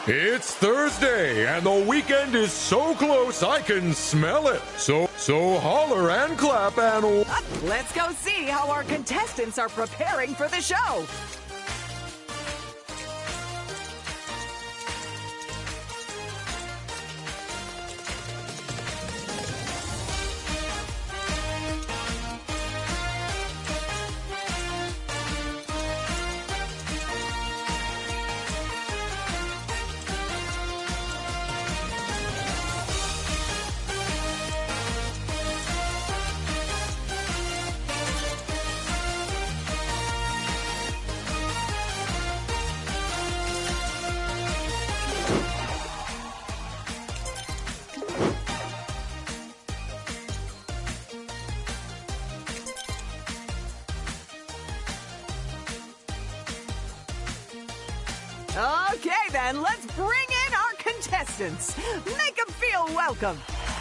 It's Thursday, and the weekend is so close I can smell it. So holler and clap and... Let's go see how our contestants are preparing for the show. Okay, then, let's bring in our contestants. Make them feel welcome.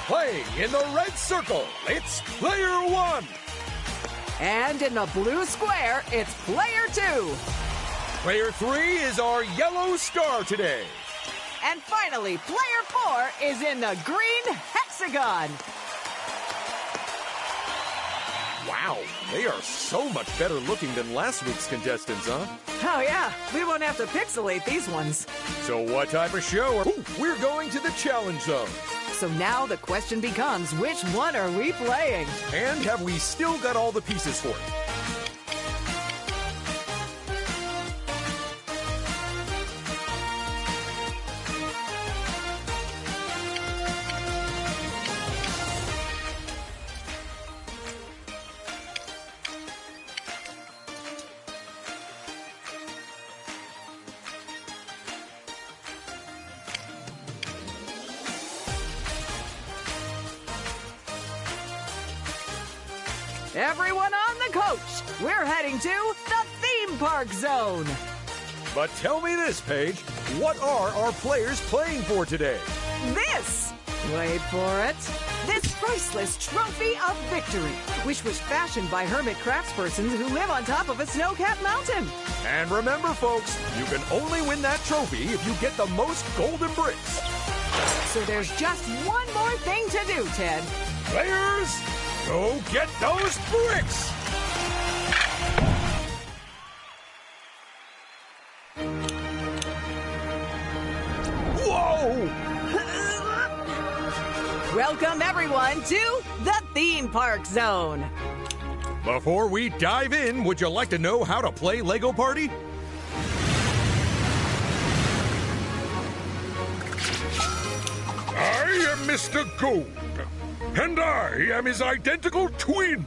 Play in the red circle, it's player one. And in the blue square, it's player two. Player three is our yellow star today. And finally, player four is in the green hexagon. Wow, they are so much better looking than last week's contestants, huh? Oh, yeah. We won't have to pixelate these ones. So what type of show are... Ooh, we're going to the challenge zone. So now the question becomes, which one are we playing? And have we still got all the pieces for it? Everyone on the coach, we're heading to the theme park zone. But tell me this, Paige, what are our players playing for today? This, wait for it, this priceless trophy of victory, which was fashioned by hermit craftspersons who live on top of a snow-capped mountain. And remember, folks, you can only win that trophy if you get the most golden bricks. So there's just one more thing to do, Ted. Players, go get those bricks! Whoa! Welcome, everyone, to the theme park zone. Before we dive in, would you like to know how to play Lego Party? I am Mr. Gold, and I am his identical twin.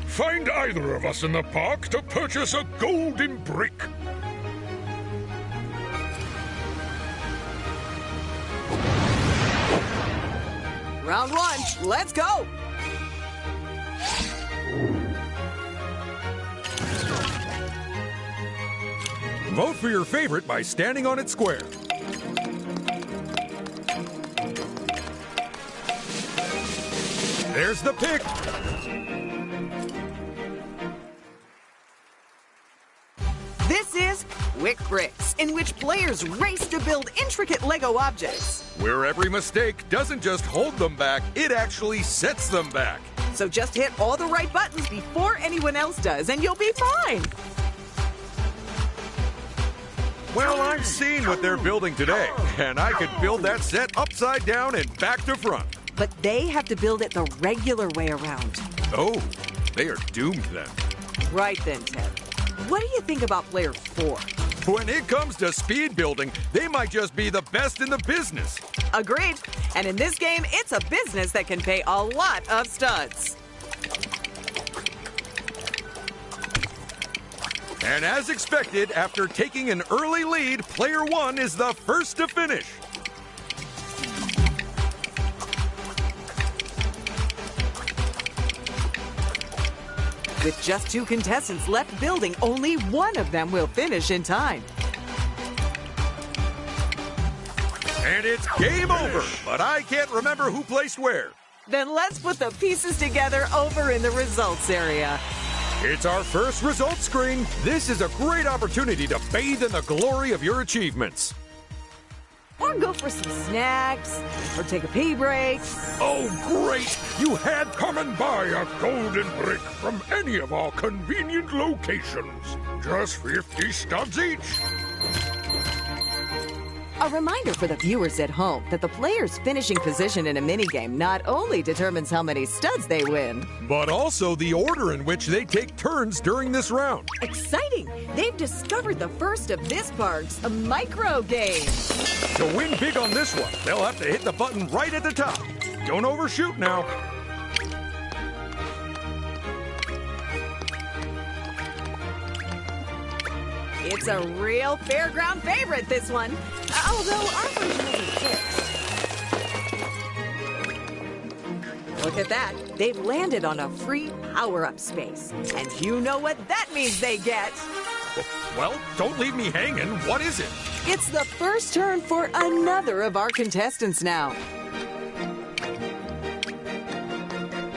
Find either of us in the park to purchase a golden brick. Round one, let's go. Vote for your favorite by standing on its square. There's the pick. This is Quick Bricks, in which players race to build intricate Lego objects. Where every mistake doesn't just hold them back, it actually sets them back. So just hit all the right buttons before anyone else does, and you'll be fine. Well, I've seen what they're building today, and I could build that set upside down and back to front. But they have to build it the regular way around. Oh, they are doomed then. Right then, Ted. What do you think about player four? When it comes to speed building, they might just be the best in the business. Agreed. And in this game, it's a business that can pay a lot of studs. And as expected, after taking an early lead, player one is the first to finish. With just two contestants left building, only one of them will finish in time. And it's game over, but I can't remember who placed where. Then let's put the pieces together over in the results area. It's our first results screen. This is a great opportunity to bathe in the glory of your achievements. Or go for some snacks, or take a pee break. Oh, great! You had come and buy a golden brick from any of our convenient locations. Just 50 studs each. A reminder for the viewers at home that the player's finishing position in a minigame not only determines how many studs they win, but also the order in which they take turns during this round. Exciting! They've discovered the first of this park's micro game. To win big on this one, they'll have to hit the button right at the top. Don't overshoot now. It's a real fairground favorite, this one. Although our version isn't fixed. Look at that. They've landed on a free power-up space. And you know what that means they get. Well, don't leave me hanging. What is it? It's the first turn for another of our contestants now.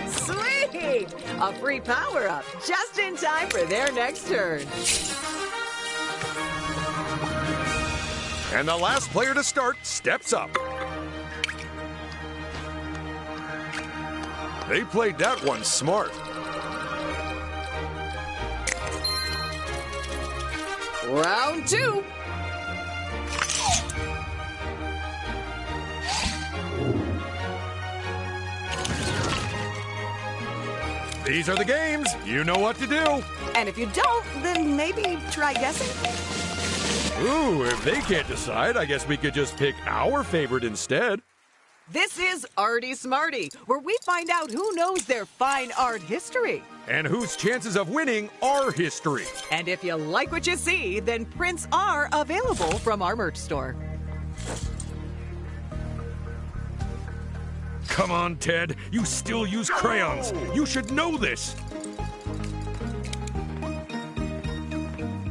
Sweet! A free power-up just in time for their next turn. And the last player to start steps up. They played that one smart. Round 2. These are the games. You know what to do. And if you don't, then maybe try guessing. Ooh, if they can't decide, I guess we could just pick our favorite instead. This is Arty Smarty, where we find out who knows their fine art history. And whose chances of winning are history. And if you like what you see, then prints are available from our merch store. Come on, Ted. You still use crayons. You should know this.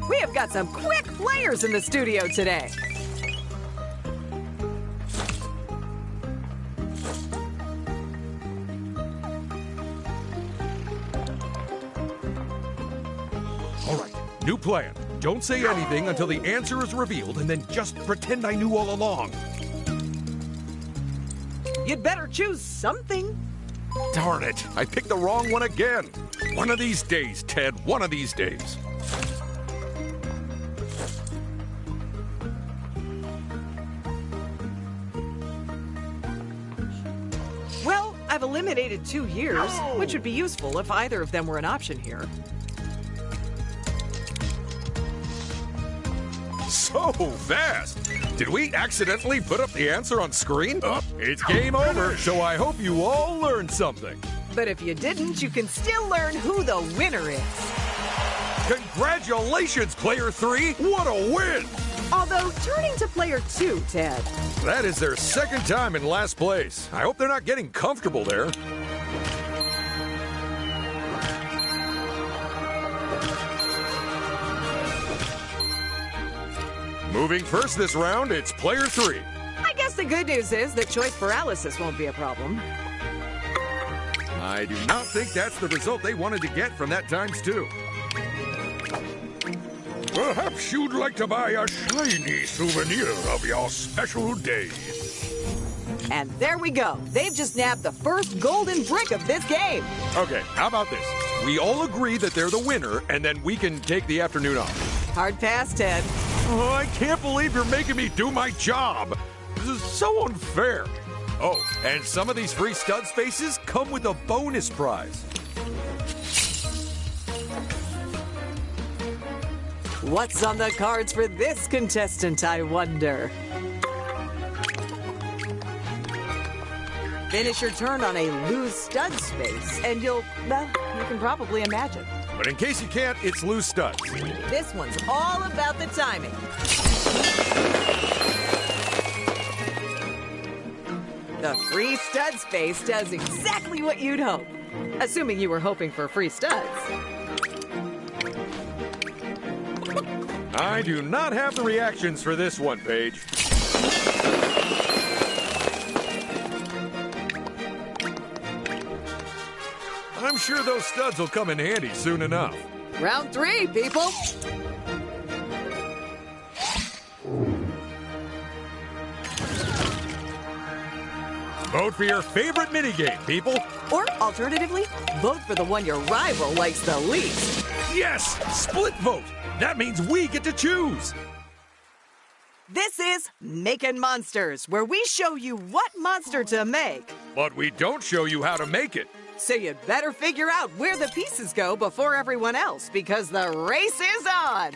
We have got some quick players in the studio today. All right, new plan. Don't say anything until the answer is revealed, and then just pretend I knew all along. You'd better choose something. Darn it, I picked the wrong one again. One of these days, Ted, one of these days. Well, I've eliminated 2 years, which would be useful if either of them were an option here. So fast! Did we accidentally put up the answer on screen? It's game over, so I hope you all learned something. But if you didn't, you can still learn who the winner is. Congratulations, Player 3! What a win! Although, turning to Player 2, Ted. That is their second time in last place. I hope they're not getting comfortable there. Moving first this round, it's Player 3. I guess the good news is that choice paralysis won't be a problem. I do not think that's the result they wanted to get from that ×2. Perhaps you'd like to buy a shiny souvenir of your special day. And there we go. They've just nabbed the first golden brick of this game. Okay, how about this? We all agree that they're the winner, and then we can take the afternoon off. Hard pass, Ted. Oh, I can't believe you're making me do my job. This is so unfair. Oh, and some of these free stud spaces come with a bonus prize. What's on the cards for this contestant, I wonder? Finish your turn on a lose stud space, and you can probably imagine. But in case you can't, it's loose studs. This one's all about the timing. The free stud space does exactly what you'd hope. Assuming you were hoping for free studs. I do not have the reactions for this one, Paige. I'm sure those studs will come in handy soon enough. Round 3, people. Vote for your favorite minigame, people. Or alternatively, vote for the one your rival likes the least. Yes! Split vote! That means we get to choose! This is Makin' Monsters, where we show you what monster to make. But we don't show you how to make it. So you'd better figure out where the pieces go before everyone else, because the race is on!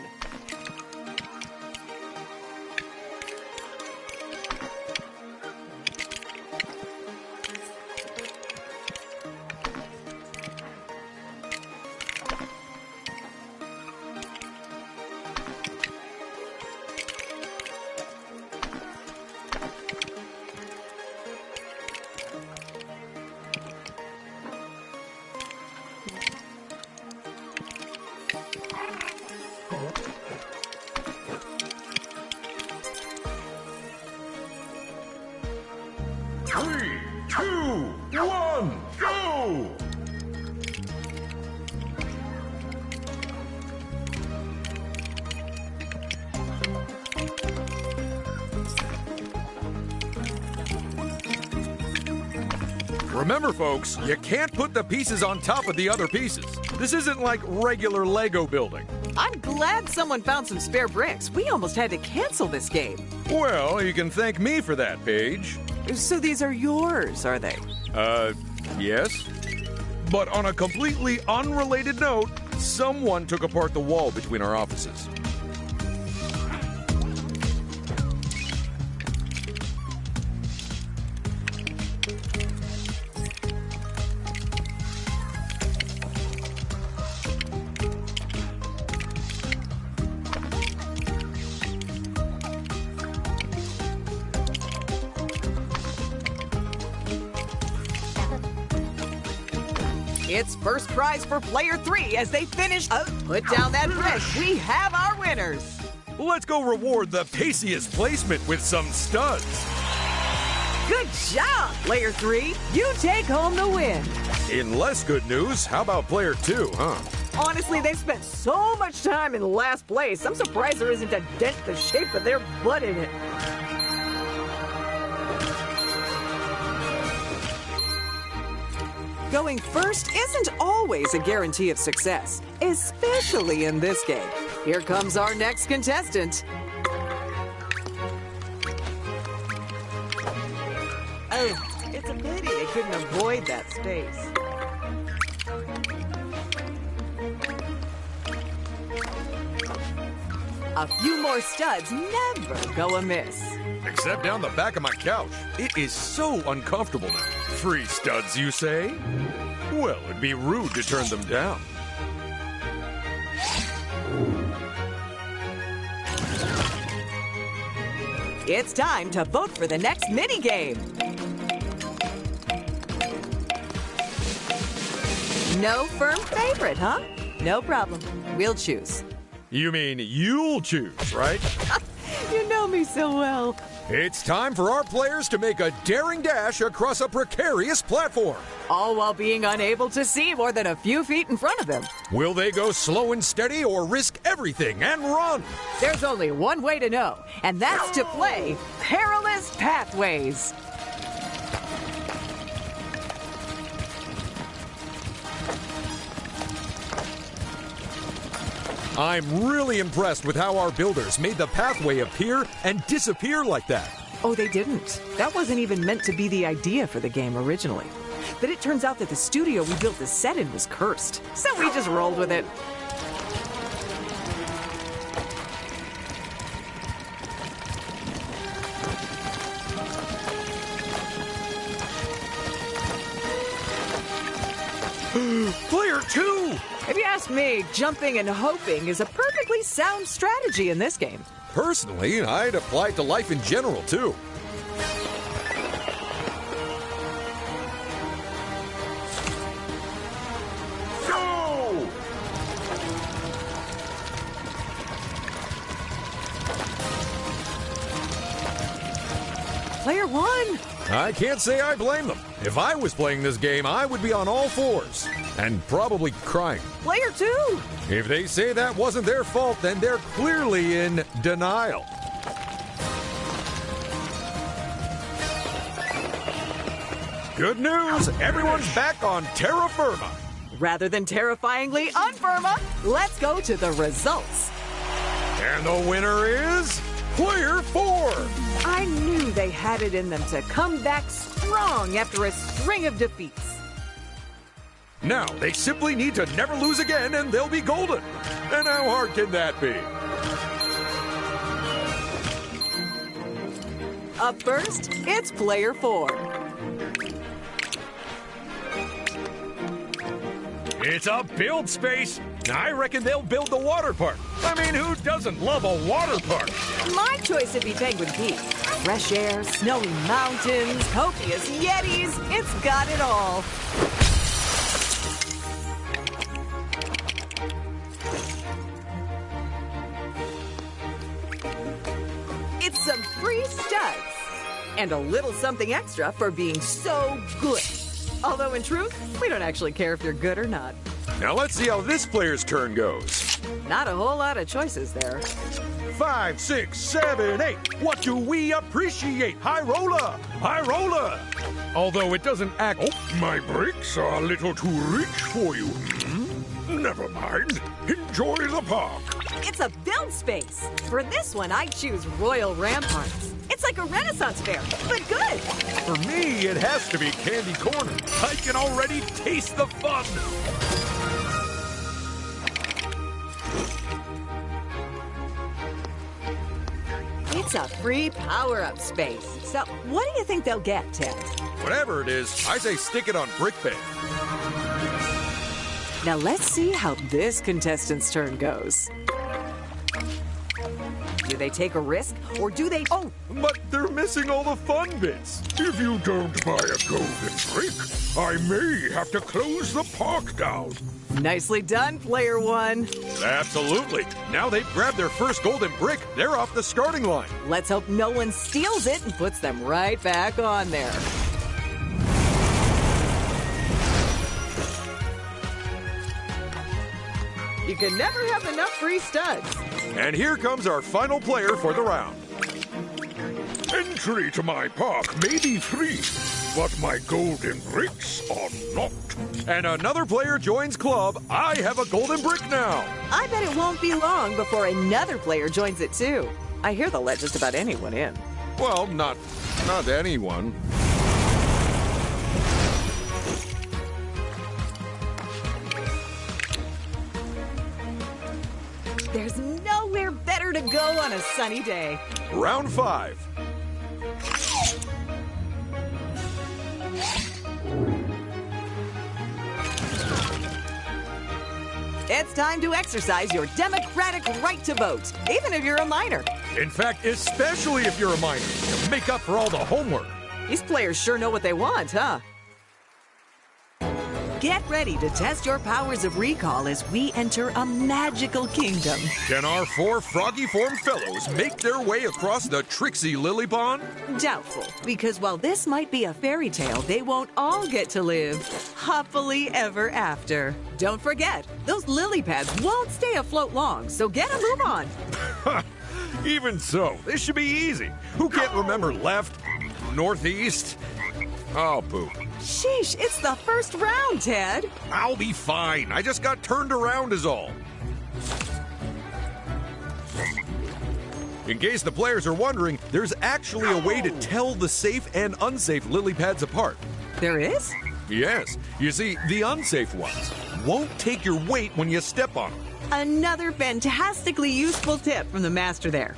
Three, two, one, go! Remember, folks, you can't put the pieces on top of the other pieces. This isn't like regular Lego building. I'm glad someone found some spare bricks. We almost had to cancel this game. Well, you can thank me for that, Paige. So these are yours, are they? Yes. But on a completely unrelated note, someone took apart the wall between our offices. It's first prize for player 3 as they finish. Put down that brick. We have our winners. Let's go reward the paciest placement with some studs. Good job, player 3. You take home the win. In less good news, how about player 2, huh? Honestly, they've spent so much time in last place. I'm surprised there isn't a dent the shape of their butt in it. Going first isn't always a guarantee of success, especially in this game. Here comes our next contestant. Oh, it's a pity they couldn't avoid that space. A few more studs never go amiss. Except down the back of my couch. It is so uncomfortable now. 3 studs, you say? Well, it'd be rude to turn them down. It's time to vote for the next minigame. No firm favorite, huh? No problem. We'll choose. You mean you'll choose, right? You know me so well. It's time for our players to make a daring dash across a precarious platform. All while being unable to see more than a few feet in front of them. Will they go slow and steady or risk everything and run? There's only one way to know, and that's to play Perilous Pathways. I'm really impressed with how our builders made the pathway appear and disappear like that. Oh, they didn't. That wasn't even meant to be the idea for the game originally. But it turns out that the studio we built the set in was cursed, so we just rolled with it. Player 2! If you ask me, jumping and hoping is a perfectly sound strategy in this game. Personally, I'd apply it to life in general, too. Go! Player 1 fun. I can't say I blame them. If I was playing this game, I would be on all fours and probably crying. Player 2. If they say that wasn't their fault, then they're clearly in denial. Good news, everyone's back on terra firma. Rather than terrifyingly unfirma, let's go to the results. And the winner is Player 4. I knew they had it in them to come back strong after a string of defeats. Now, they simply need to never lose again and they'll be golden. And how hard can that be? Up first, it's Player 4. It's a build space. I reckon they'll build the water park. I mean, who doesn't love a water park? My choice would be Penguin Peak. Fresh air, snowy mountains, copious yetis. It's got it all. It's some free studs. And a little something extra for being so good. Although in truth, we don't actually care if you're good or not. Now let's see how this player's turn goes. Not a whole lot of choices there. 5, 6, 7, 8. What do we appreciate? High roller! High roller! Although it doesn't act... Oh, my bricks are a little too rich for you. Never mind. Enjoy the park. It's a build space. For this one, I choose Royal Ramparts. It's like a Renaissance fair, but good. For me, it has to be Candy Corner. I can already taste the fun. It's a free power-up space. So, what do you think they'll get, Ted? Whatever it is, I say stick it on Brickbay. Now let's see how this contestant's turn goes. Do they take a risk, or do they... Oh, but they're missing all the fun bits. If you don't buy a golden brick, I may have to close the park down. Nicely done, Player 1. Absolutely. Now they've grabbed their first golden brick. They're off the starting line. Let's hope no one steals it and puts them right back on there. You can never have enough free studs. And here comes our final player for the round. Entry to my park may be free, but my golden bricks are not. And another player joins club. I have a golden brick now. I bet it won't be long before another player joins it too. I hear they'll let just about anyone in. Well, not anyone. There's nowhere better to go on a sunny day. Round 5. It's time to exercise your democratic right to vote, even if you're a minor. In fact, especially if you're a minor, to make up for all the homework. These players sure know what they want, huh? Get ready to test your powers of recall as we enter a magical kingdom. Can our 4 froggy-formed fellows make their way across the tricksy lily pond? Doubtful, because while this might be a fairy tale, they won't all get to live happily ever after. Don't forget, those lily pads won't stay afloat long, so get a move on. Even so, this should be easy. Who can't remember left, northeast? Oh, boo. Sheesh, it's the first round, Ted. I'll be fine. I just got turned around is all. In case the players are wondering, there's actually a way to tell the safe and unsafe lily pads apart. There is? Yes. You see, the unsafe ones won't take your weight when you step on them. Another fantastically useful tip from the master there.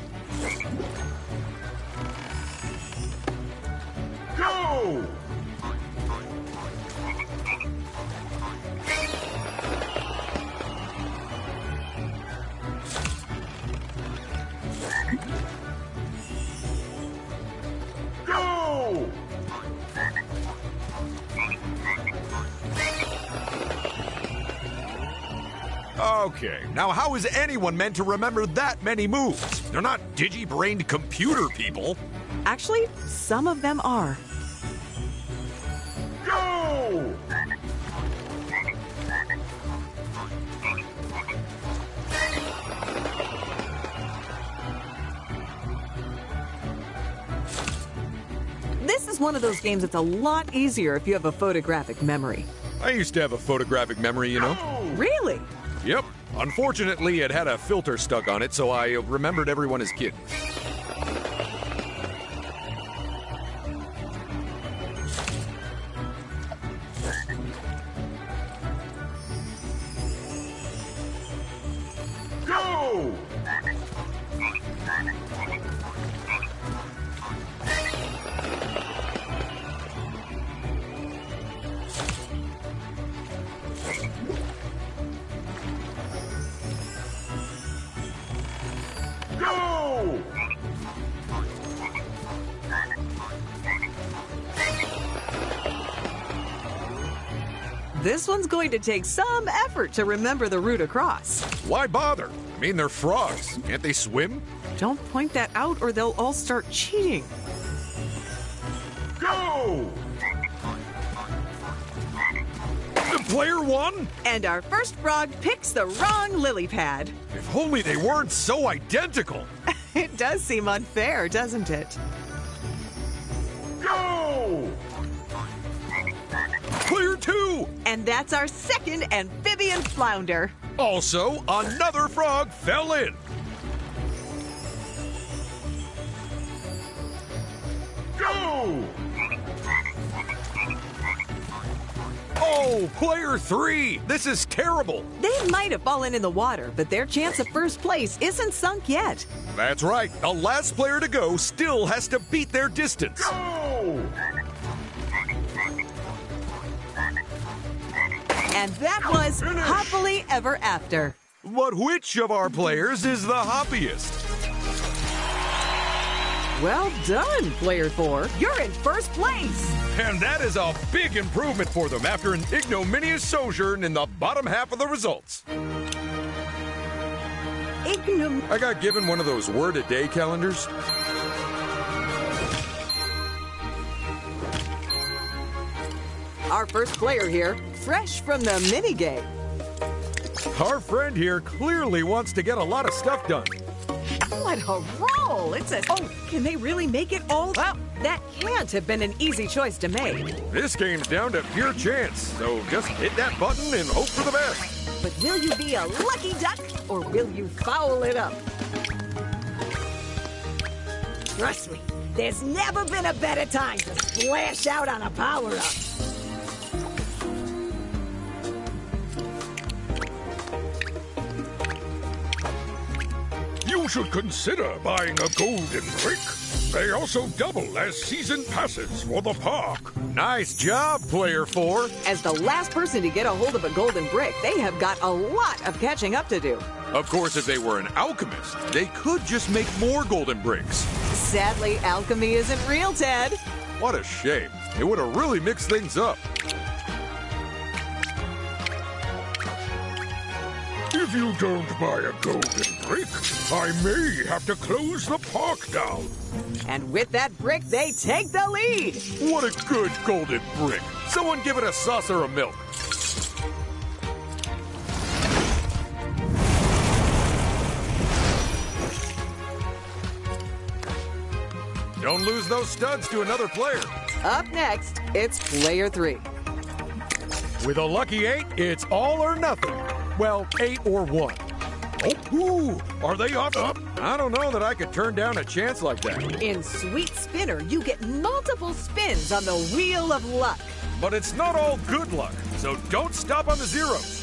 Go! Go! Okay, now how is anyone meant to remember that many moves? They're not digi-brained computer people. Actually, some of them are. Go! This is one of those games that's a lot easier if you have a photographic memory. I used to have a photographic memory, you know. Really? Yep. Unfortunately, it had a filter stuck on it, so I remembered everyone as kids. Go! Go! This one's going to take some effort to remember the route across. Why bother? I mean, they're frogs. Can't they swim? Don't point that out or they'll all start cheating. Go! The player won? And our first frog picks the wrong lily pad. If only they weren't so identical. It does seem unfair, doesn't it? Go! Player 2! And that's our second amphibian flounder. Also, another frog fell in. Go! Oh, player 3! This is terrible! They might have fallen in the water, but their chance of first place isn't sunk yet. That's right. The last player to go still has to beat their distance. Go! And that was Finish. Happily Ever After. But which of our players is the hoppiest? Well done, Player 4. You're in first place. And that is a big improvement for them after an ignominious sojourn in the bottom half of the results. I got given one of those word-a-day calendars. Our first player here, fresh from the minigame. Our friend here clearly wants to get a lot of stuff done. What a roll! It says, oh, can they really make it all? Well, that can't have been an easy choice to make. This game's down to pure chance, so just hit that button and hope for the best. But will you be a lucky duck, or will you foul it up? Trust me, there's never been a better time to splash out on a power-up. You should consider buying a golden brick. They also double as season passes for the park. Nice job, Player 4. As the last person to get a hold of a golden brick, they have got a lot of catching up to do. Of course, if they were an alchemist, they could just make more golden bricks. Sadly, alchemy isn't real, Ted. What a shame. It would have really mixed things up. If you don't buy a golden brick, I may have to close the park down. And with that brick, they take the lead. What a good golden brick. Someone give it a saucer of milk. Don't lose those studs to another player. Up next, it's Player 3. With a lucky 8, it's all or nothing. Well, 8 or 1. Oh, ooh, are they off? I don't know that I could turn down a chance like that. In Sweet Spinner, you get multiple spins on the Wheel of Luck. But it's not all good luck, so don't stop on the zeros.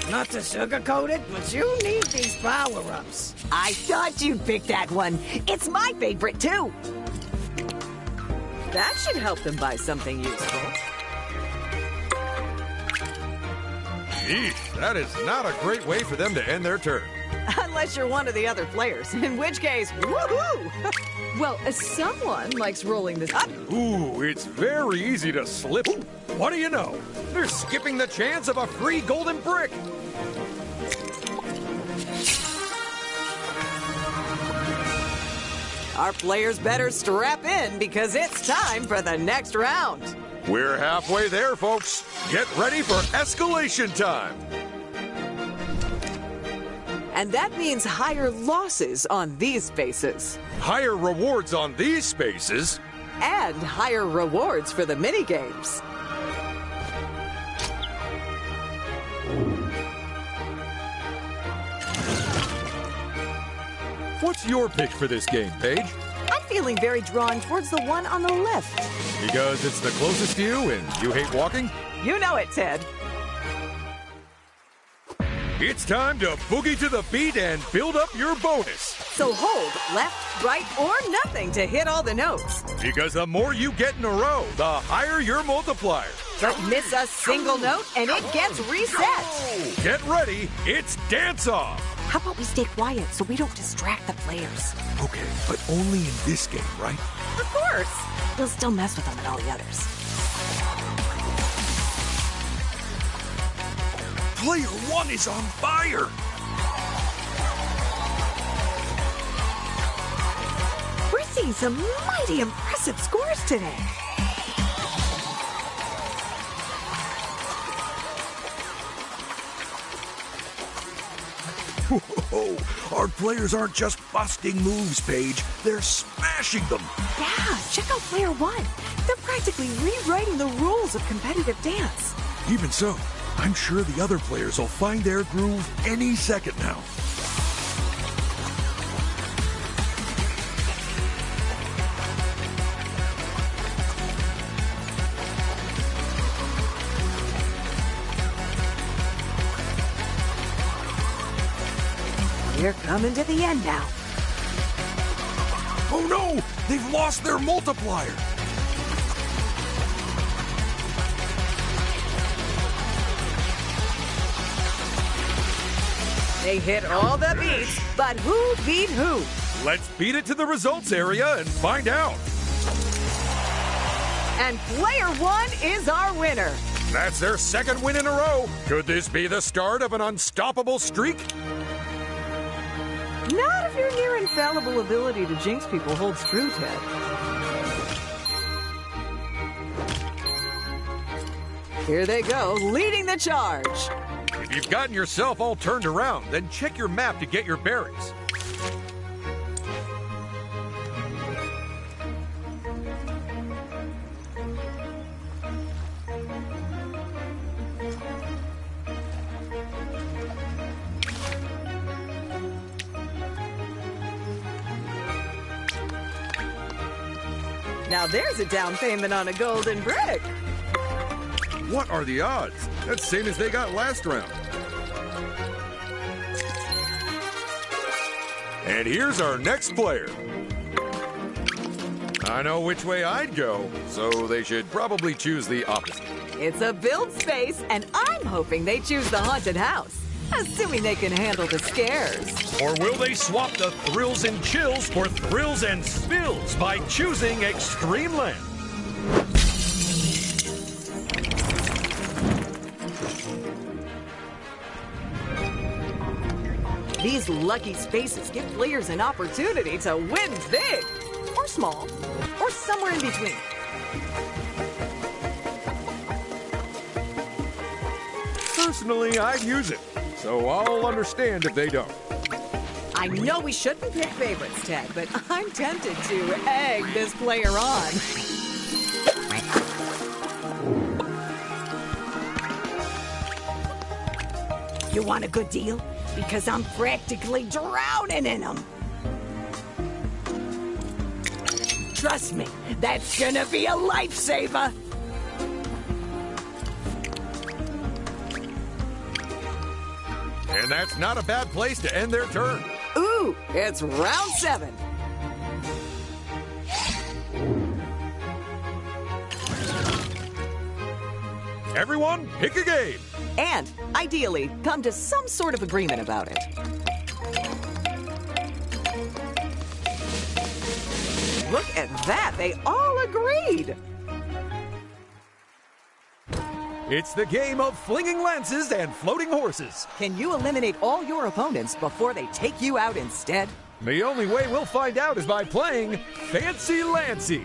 Not to sugarcoat it, but you need these power-ups. I thought you'd pick that one. It's my favorite, too. That should help them buy something useful. Eesh, that is not a great way for them to end their turn. Unless you're one of the other players, in which case, woohoo! Well, someone likes rolling this up. Ooh, it's very easy to slip. What do you know? They're skipping the chance of a free golden brick. Our players better strap in because it's time for the next round. We're halfway there, folks. Get ready for escalation time. And that means higher losses on these spaces. Higher rewards on these spaces. And higher rewards for the minigames. What's your pick for this game, Paige? I'm feeling very drawn towards the one on the left. Because it's the closest to you and you hate walking? You know it, Ted. It's time to boogie to the beat and build up your bonus. So hold left, right, or nothing to hit all the notes. Because the more you get in a row, the higher your multiplier. But miss a single note and it gets reset. Get ready, it's dance off. How about we stay quiet so we don't distract the players? Okay, but only in this game, right? Of course. We'll still mess with them and all the others. Player one is on fire. We're seeing some mighty impressive scores today. Whoa, our players aren't just busting moves, Paige. They're smashing them. Yeah, check out player one. They're practically rewriting the rules of competitive dance. Even so, I'm sure the other players will find their groove any second now. We're coming to the end now. Oh no! They've lost their multiplier! They hit all the beats, but who beat who? Let's beat it to the results area and find out. And player one is our winner. That's their second win in a row. Could this be the start of an unstoppable streak? Not if your near infallible ability to jinx people holds true, Ted. Here they go, leading the charge. If you've gotten yourself all turned around, then check your map to get your bearings. Now there's a down payment on a golden brick. What are the odds? That's the same as they got last round. And here's our next player. I know which way I'd go, so they should probably choose the opposite. It's a build space, and I'm hoping they choose the haunted house, assuming they can handle the scares. Or will they swap the thrills and chills for thrills and spills by choosing Extreme Land? These lucky spaces give players an opportunity to win big, or small, or somewhere in between. Personally, I'd use it, so I'll understand if they don't. I know we shouldn't pick favorites, Ted, but I'm tempted to egg this player on. You want a good deal? Because I'm practically drowning in them. Trust me, that's gonna be a lifesaver. And that's not a bad place to end their turn. Ooh, it's round 7. Everyone, pick a game. And, ideally, come to some sort of agreement about it. Look at that, they all agreed. It's the game of flinging lances and floating horses. Can you eliminate all your opponents before they take you out instead? The only way we'll find out is by playing Fancy Lancy.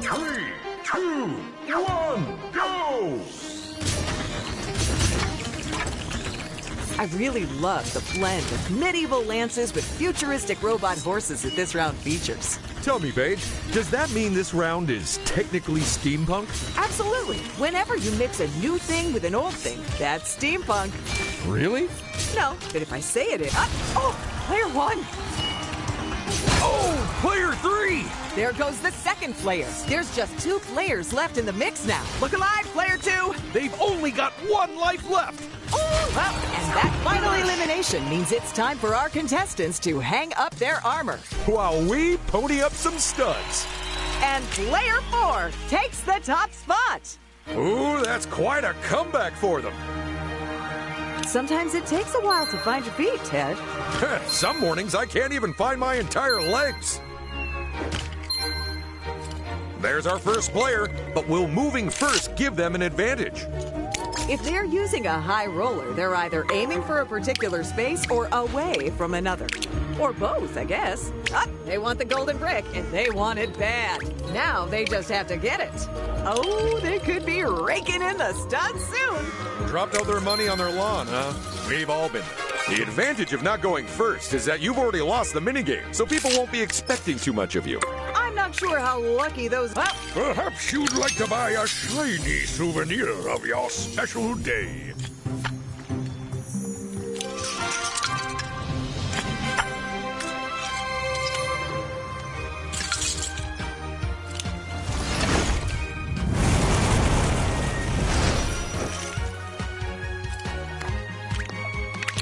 Three, two, one, go! I really love the blend of medieval lances with futuristic robot horses that this round features. Tell me, Paige, does that mean this round is technically steampunk? Absolutely. Whenever you mix a new thing with an old thing, that's steampunk. Really? No, but if I say it, player one. Oh, player three! There goes the second player. There's just 2 players left in the mix now. Look alive, player 2! They've only got 1 life left! Oh, well, and that final elimination means it's time for our contestants to hang up their armor. While we pony up some studs. And player 4 takes the top spot. Ooh, that's quite a comeback for them. Sometimes it takes a while to find your feet, Ted. Some mornings I can't even find my entire legs. There's our first player, but will moving first give them an advantage? If they're using a high roller, they're either aiming for a particular space or away from another. Or both, I guess. They want the golden brick, and they want it bad. Now they just have to get it. Oh, they could be raking in the studs soon. Dropped all their money on their lawn, huh? We've all been there. The advantage of not going first is that you've already lost the minigame, so people won't be expecting too much of you. I'm not sure how lucky those... Perhaps you'd like to buy a shiny souvenir of your special day.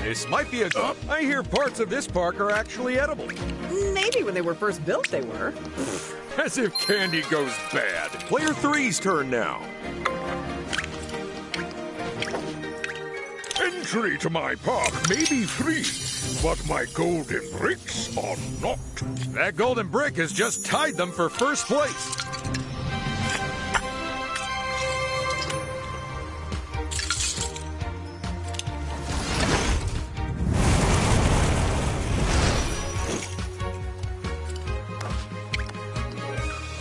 This might be a... I hear parts of this park are actually edible. Maybe when they were first built, they were. As if candy goes bad. Player 3's turn now. Entry to my park may be free, but my golden bricks are not. That golden brick has just tied them for first place.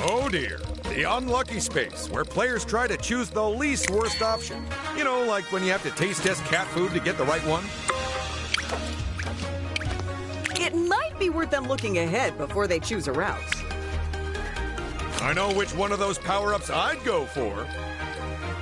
Oh dear, the unlucky space, where players try to choose the least worst option. You know, like when you have to taste test cat food to get the right one. It might be worth them looking ahead before they choose a route. I know which one of those power-ups I'd go for.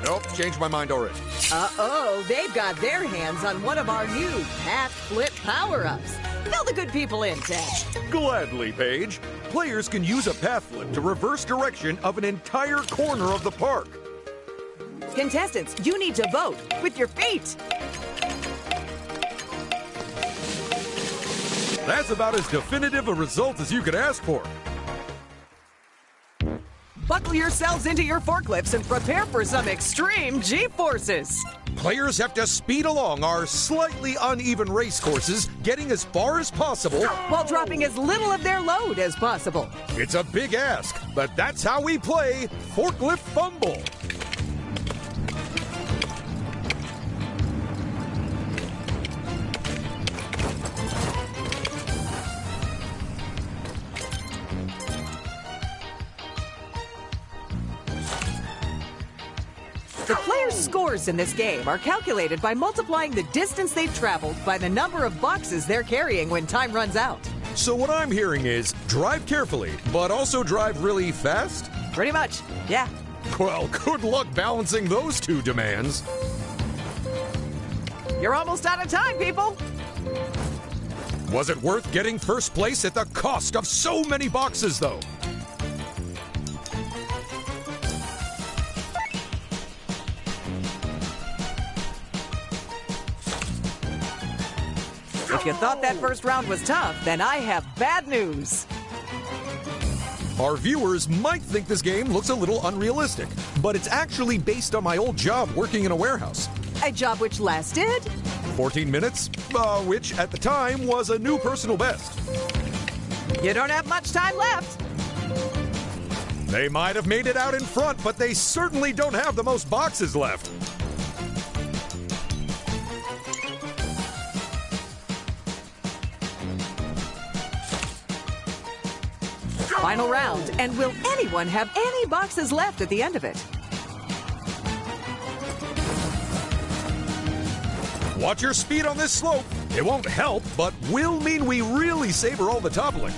Nope, changed my mind already. Uh-oh, they've got their hands on one of our new path flip power-ups. Fill the good people in, Ted. Gladly, Paige. Players can use a path flip to reverse direction of an entire corner of the park. Contestants, you need to vote with your feet. That's about as definitive a result as you could ask for. Buckle yourselves into your forklifts and prepare for some extreme G-forces. Players have to speed along our slightly uneven race courses, getting as far as possible while dropping as little of their load as possible. It's a big ask, but that's how we play Forklift Fumble. The players' scores in this game are calculated by multiplying the distance they've traveled by the number of boxes they're carrying when time runs out. So what I'm hearing is, drive carefully, but also drive really fast? Pretty much, yeah. Well, good luck balancing those two demands. You're almost out of time, people. Was it worth getting first place at the cost of so many boxes, though? If you thought that first round was tough, then I have bad news. Our viewers might think this game looks a little unrealistic, but it's actually based on my old job working in a warehouse. A job which lasted 14 minutes, which at the time was a new personal best. You don't have much time left. They might have made it out in front, but they certainly don't have the most boxes left. Final round, and will anyone have any boxes left at the end of it? Watch your speed on this slope. It won't help, but will mean we really savor all the toppling.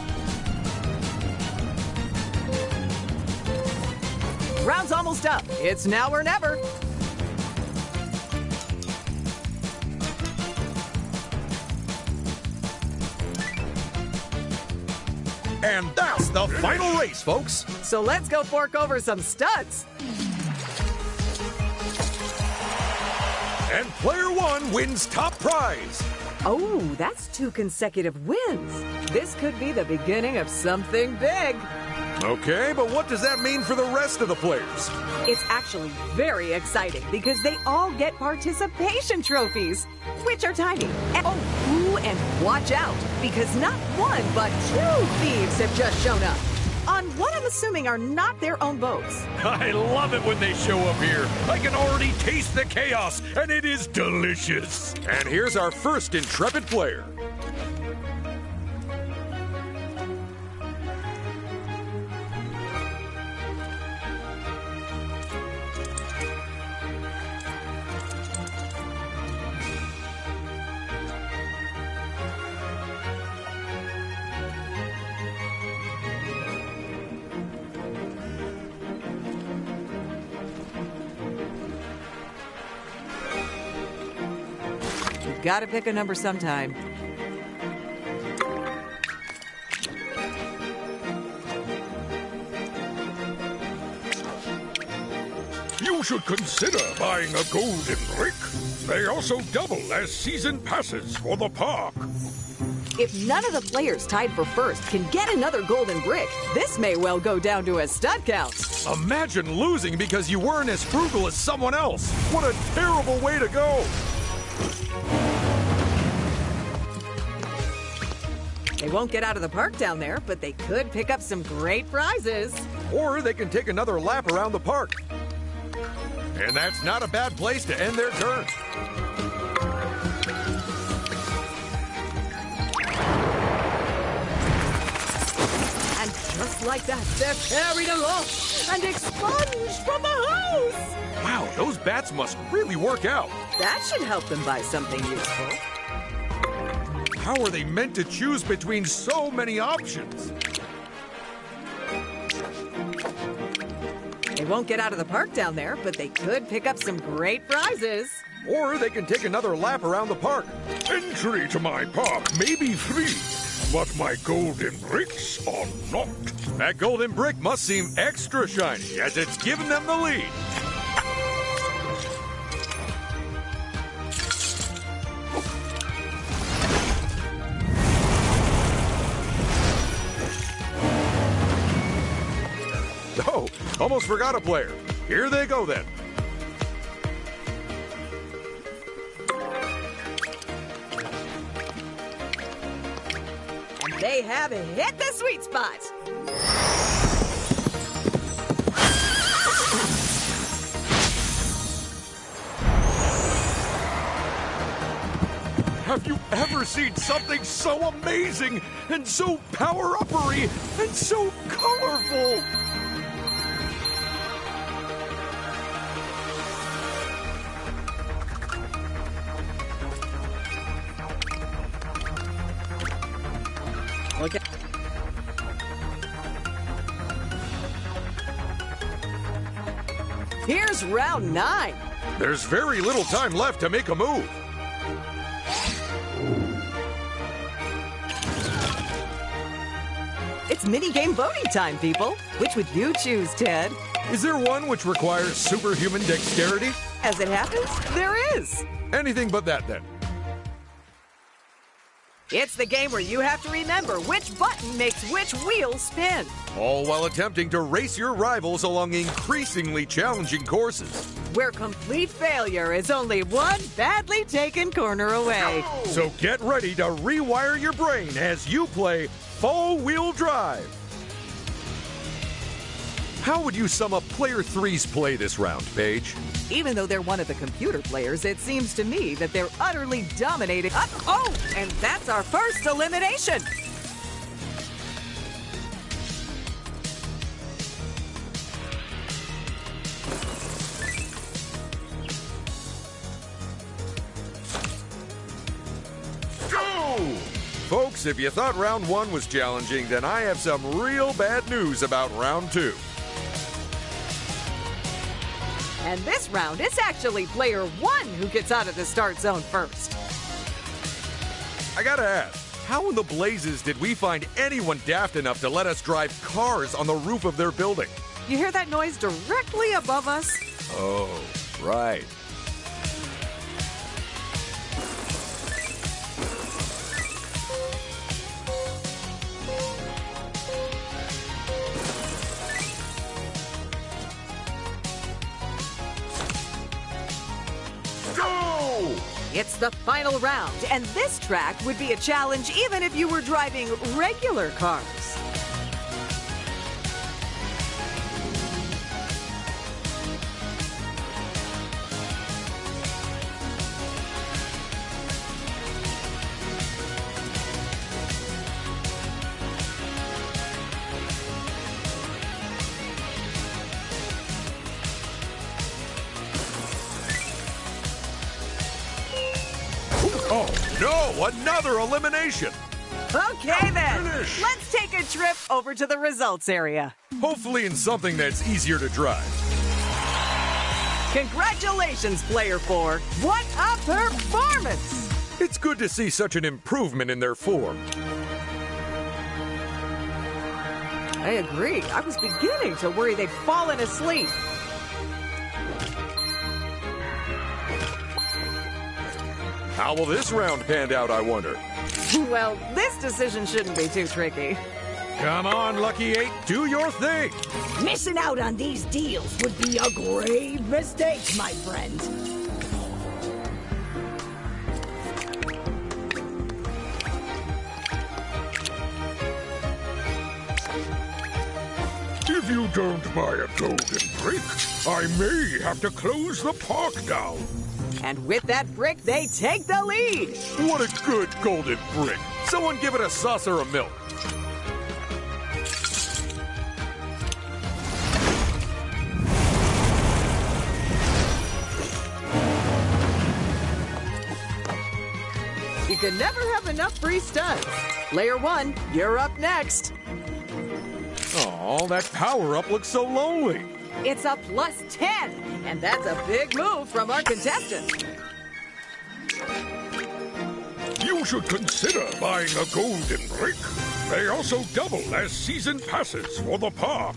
Round's almost up. It's now or never. And that's the final race, folks. So let's go fork over some studs. And player one wins top prize. Oh, that's 2 consecutive wins. This could be the beginning of something big. Okay, but what does that mean for the rest of the players? It's actually very exciting because they all get participation trophies, which are tiny. And watch out, because not one but 2 thieves have just shown up on what I'm assuming are not their own boats. I love it when they show up here. I can already taste the chaos, and it is delicious. And here's our first intrepid player. Gotta pick a number sometime. You should consider buying a golden brick. They also double as season passes for the park. If none of the players tied for first can get another golden brick, this may well go down to a stud count. Imagine losing because you weren't as frugal as someone else. What a terrible way to go. They won't get out of the park down there, but they could pick up some great prizes. Or they can take another lap around the park. And that's not a bad place to end their turn. And just like that, they're carried aloft and expunged from the house. Wow, those bats must really work out. That should help them buy something useful. How are they meant to choose between so many options? They won't get out of the park down there, but they could pick up some great prizes. Or they can take another lap around the park. Entry to my park may be free, but my golden bricks are not. That golden brick must seem extra shiny as it's given them the lead. Oh, almost forgot a player. Here they go then. And they have hit the sweet spot. Have you ever seen something so amazing and so power-uppery and so colorful? Look at. Here's round 9. There's very little time left to make a move. It's mini-game voting time, people. Which would you choose, Ted? Is there one which requires superhuman dexterity? As it happens, there is. Anything but that, then. It's the game where you have to remember which button makes which wheel spin. All while attempting to race your rivals along increasingly challenging courses. Where complete failure is only one badly taken corner away. So get ready to rewire your brain as you play Four-Wheel Drive. How would you sum up Player 3's play this round, Paige? Even though they're one of the computer players, it seems to me that they're utterly dominating. Oh, and that's our first elimination. Go! Folks, if you thought round 1 was challenging, then I have some real bad news about round 2. And this round, it's actually player 1 who gets out of the start zone first. I gotta ask, how in the blazes did we find anyone daft enough to let us drive cars on the roof of their building? You hear that noise directly above us? Oh, right. It's the final round, and this track would be a challenge even if you were driving regular cars. Oh, no! Another elimination! Okay, then. Finish. Let's take a trip over to the results area. Hopefully in something that's easier to drive. Congratulations, Player 4. What a performance! It's good to see such an improvement in their form. I agree. I was beginning to worry they'd fallen asleep. How will this round pan out, I wonder? Well, this decision shouldn't be too tricky. Come on, Lucky 8, do your thing! Missing out on these deals would be a grave mistake, my friend. If you don't buy a golden brick, I may have to close the park down. And with that brick, they take the lead. What a good golden brick. Someone give it a saucer of milk. You can never have enough free studs. Player 1, you're up next. Oh, that power-up looks so lonely. It's a plus 10, and that's a big move from our contestant. You should consider buying a golden brick. They also double as season passes for the park.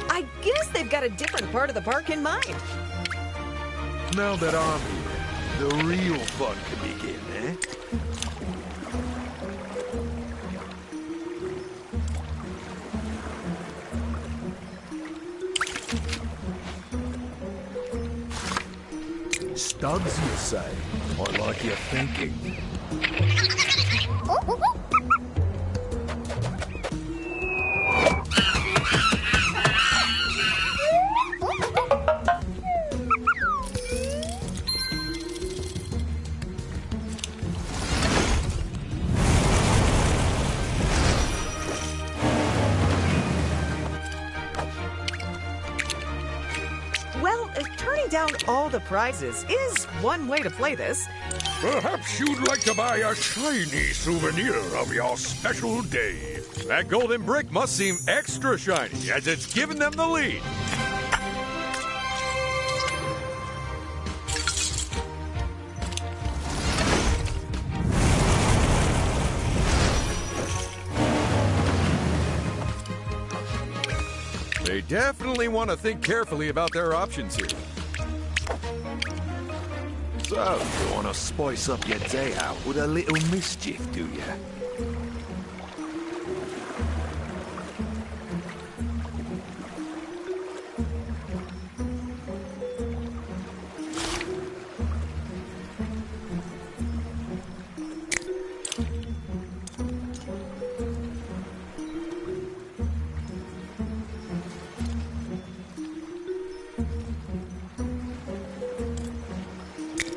I guess they've got a different part of the park in mind. Now that I'm here, the real fun can begin, eh? Studs, you say? I like your thinking. Well, turning down all the prizes is one way to play this. Perhaps you'd like to buy a shiny souvenir of your special day. That golden brick must seem extra shiny as it's given them the lead. They definitely want to think carefully about their options here. So, you want to spice up your day out with a little mischief, do you?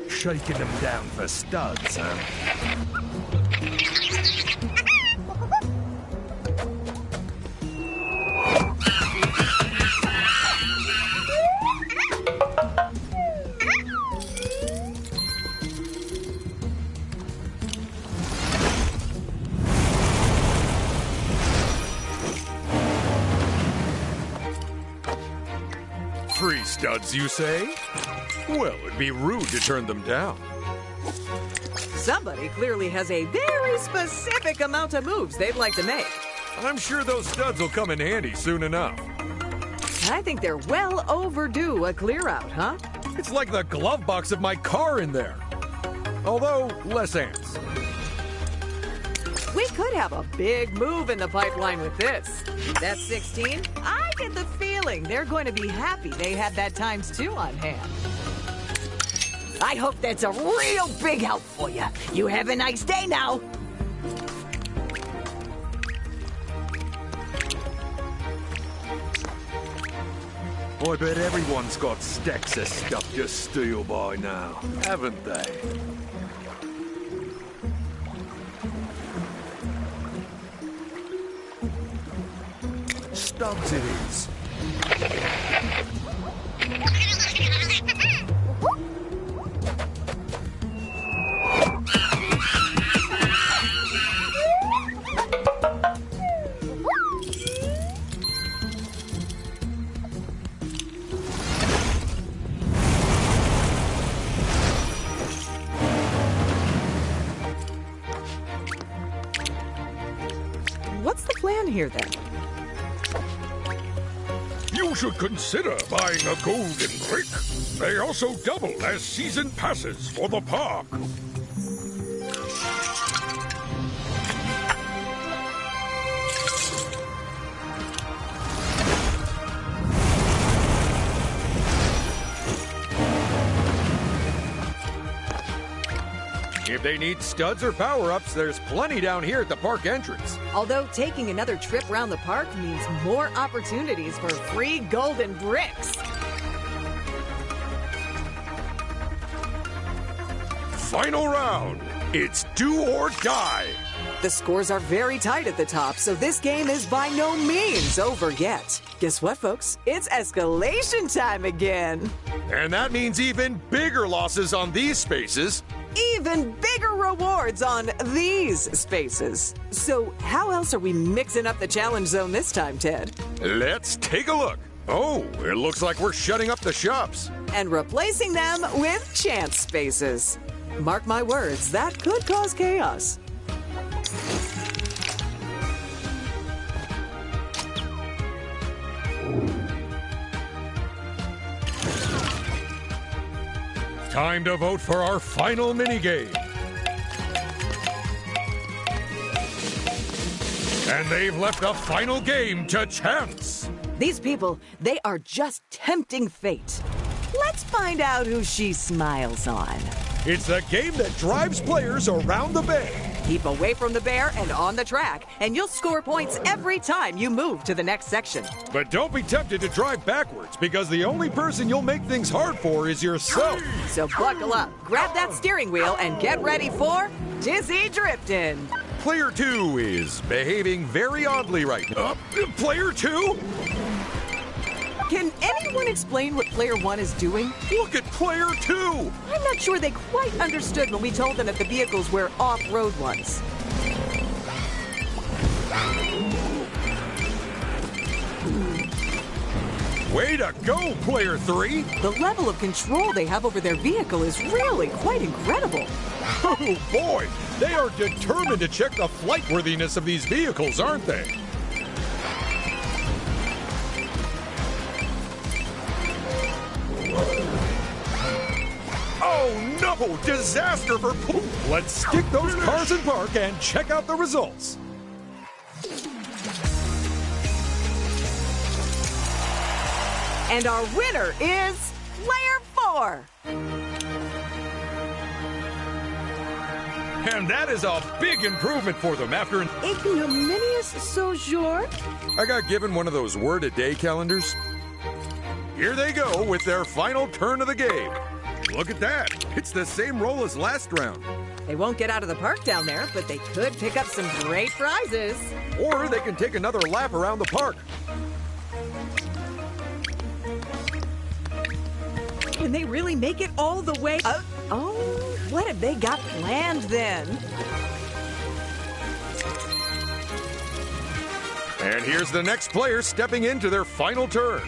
Shaking them down for studs, huh? 3 studs, you say? Well, it'd be rude to turn them down. Somebody clearly has a very specific amount of moves they'd like to make. I'm sure those studs will come in handy soon enough. I think they're well overdue a clear out, huh? It's like the glove box of my car in there. Although, less ants. We could have a big move in the pipeline with this. That's 16. I get the feeling they're going to be happy they had that ×2 on hand. I hope that's a real big help for you. You have a nice day now. I bet everyone's got stacks of stuff to steal by now, haven't they? Studs it is. What's the plan here, then? You should consider buying a golden brick. They also double as season passes for the park. If they need studs or power-ups, there's plenty down here at the park entrance. Although taking another trip around the park means more opportunities for free golden bricks. Final round. It's do or die. The scores are very tight at the top, so this game is by no means over yet. Guess what, folks? It's escalation time again. And that means even bigger losses on these spaces. Even bigger rewards on these spaces. So how else are we mixing up the challenge zone this time, Ted? Let's take a look. Oh, it looks like we're shutting up the shops. And replacing them with chance spaces. Mark my words, that could cause chaos. Time to vote for our final minigame. And they've left the final game to chance. These people, they are just tempting fate. Let's find out who she smiles on. It's a game that drives players around the bay. Keep away from the bear and on the track, and you'll score points every time you move to the next section. But don't be tempted to drive backwards, because the only person you'll make things hard for is yourself. So buckle up, grab that steering wheel, and get ready for Dizzy Driftin'. Player 2 is behaving very oddly right now. Player 2? Can anyone explain what Player 1 is doing? Look at Player 2! I'm not sure they quite understood when we told them that the vehicles were off-road ones. Way to go, Player 3! The level of control they have over their vehicle is really quite incredible. Oh boy, they are determined to check the flight worthiness of these vehicles, aren't they? Oh no! Disaster for poop! Let's stick those cars in park and check out the results. And our winner is Player 4. And that is a big improvement for them after an Ignominious sojourn? I got given one of those word-a-day calendars. Here they go with their final turn of the game. Look at that. It's the same roll as last round. They won't get out of the park down there, but they could pick up some great prizes. Or they can take another lap around the park. Can they really make it all the way? Oh, what have they got planned then? And here's the next player stepping into their final turn.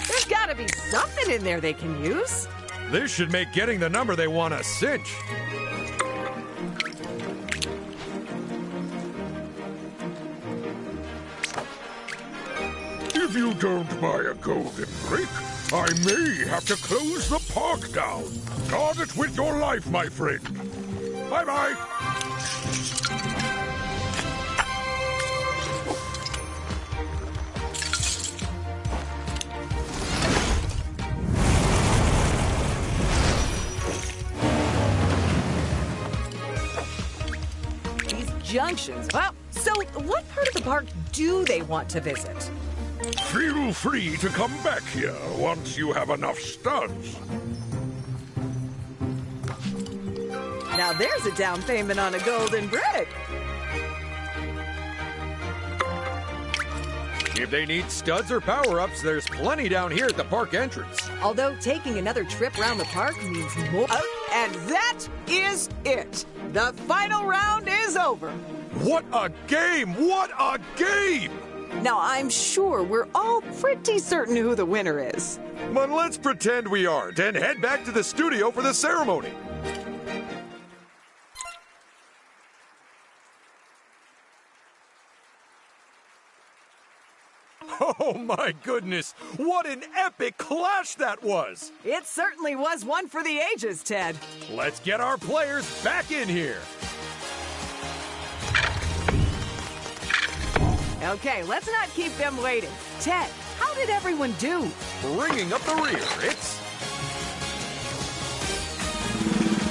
There's got to be something in there they can use. This should make getting the number they want a cinch. If you don't buy a golden brick, I may have to close the park down. Guard it with your life, my friend. Bye-bye. These junctions. Well, so what part of the park do they want to visit? Feel free to come back here once you have enough studs. Now there's a down payment on a golden brick. If they need studs or power-ups, there's plenty down here at the park entrance. Although taking another trip around the park means more. Oh, and that is it. The final round is over. What a game! What a game! Now, I'm sure we're all pretty certain who the winner is. But let's pretend we aren't and head back to the studio for the ceremony. Oh my goodness, what an epic clash that was! It certainly was one for the ages, Ted. Let's get our players back in here. Okay, let's not keep them waiting. Ted, how did everyone do? Bringing up the rear, it's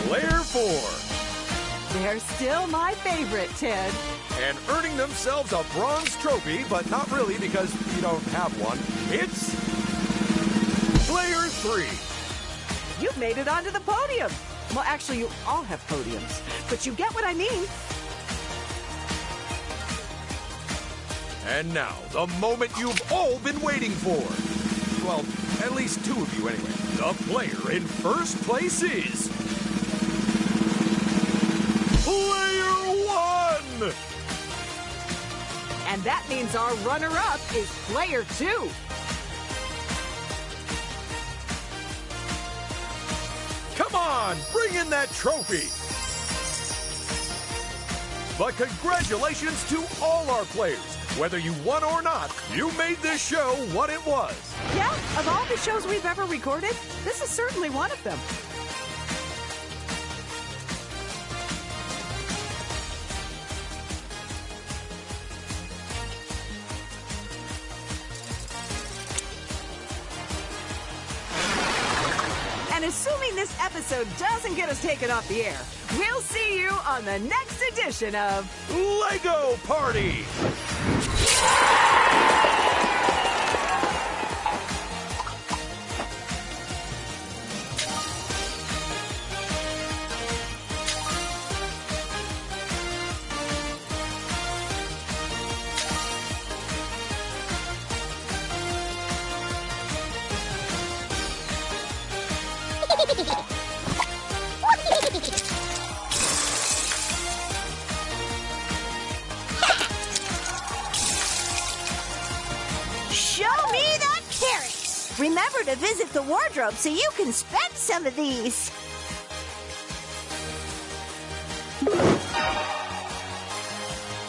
Player 4. They're still my favorite, Ted. And earning themselves a bronze trophy, but not really because you don't have one. It's Player 3. You've made it onto the podium. Well, actually, you all have podiums, but you get what I mean. And now, the moment you've all been waiting for. Well, at least two of you anyway. The player in first place is Player 1! And that means our runner-up is Player 2. Come on, bring in that trophy! But congratulations to all our players. Whether you won or not, you made this show what it was. Yeah, of all the shows we've ever recorded, this is certainly one of them. And assuming this episode doesn't get us taken off the air, we'll see you on the next edition of Lego Party! Show me the carrots! Remember to visit the wardrobe so you can spend some of these.